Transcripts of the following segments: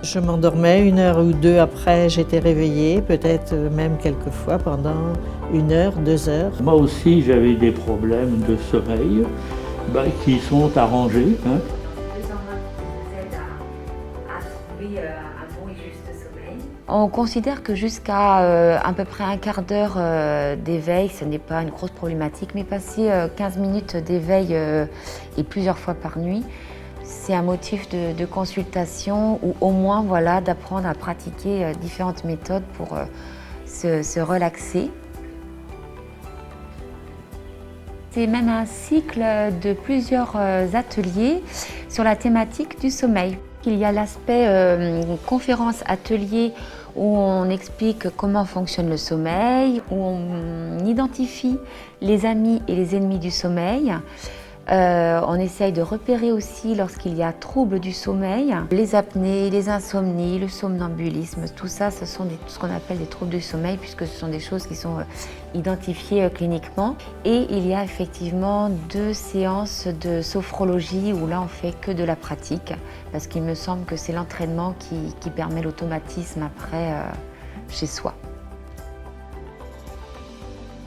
Je m'endormais 1 heure ou 2 après, j'étais réveillée, peut-être même quelquefois pendant 1 heure, 2 heures. Moi aussi, j'avais des problèmes de sommeil qui sont arrangés. On considère que jusqu'à à peu près un quart d'heure d'éveil, ce n'est pas une grosse problématique, mais passer 15 minutes d'éveil et plusieurs fois par nuit, c'est un motif de consultation ou au moins voilà, d'apprendre à pratiquer différentes méthodes pour se relaxer. C'est même un cycle de plusieurs ateliers sur la thématique du sommeil. Il y a l'aspect conférence-atelier où on explique comment fonctionne le sommeil, où on identifie les amis et les ennemis du sommeil. On essaye de repérer aussi lorsqu'il y a troubles du sommeil, les apnées, les insomnies, le somnambulisme, tout ça, ce sont ce qu'on appelle des troubles du sommeil puisque ce sont des choses qui sont identifiées cliniquement. Et il y a effectivement 2 séances de sophrologie où là on fait que de la pratique parce qu'il me semble que c'est l'entraînement qui permet l'automatisme après chez soi.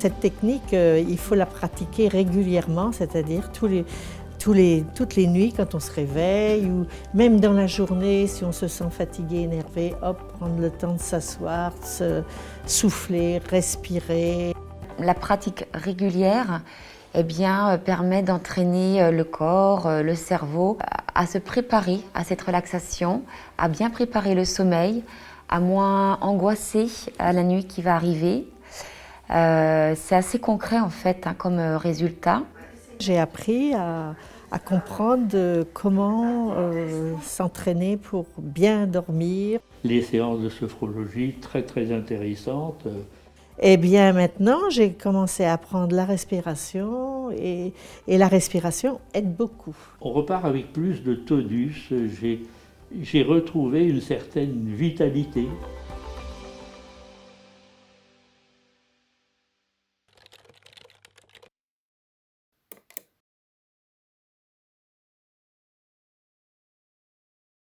Cette technique, il faut la pratiquer régulièrement, c'est-à-dire toutes les nuits quand on se réveille ou même dans la journée si on se sent fatigué, énervé, hop, prendre le temps de s'asseoir, de se souffler, respirer. La pratique régulière permet d'entraîner le corps, le cerveau à se préparer à cette relaxation, à bien préparer le sommeil, à moins angoisser à la nuit qui va arriver. C'est assez concret en fait comme résultat. J'ai appris à comprendre comment s'entraîner pour bien dormir. Les séances de sophrologie très intéressantes. Eh bien maintenant, j'ai commencé à apprendre la respiration et la respiration aide beaucoup. On repart avec plus de tonus, j'ai retrouvé une certaine vitalité.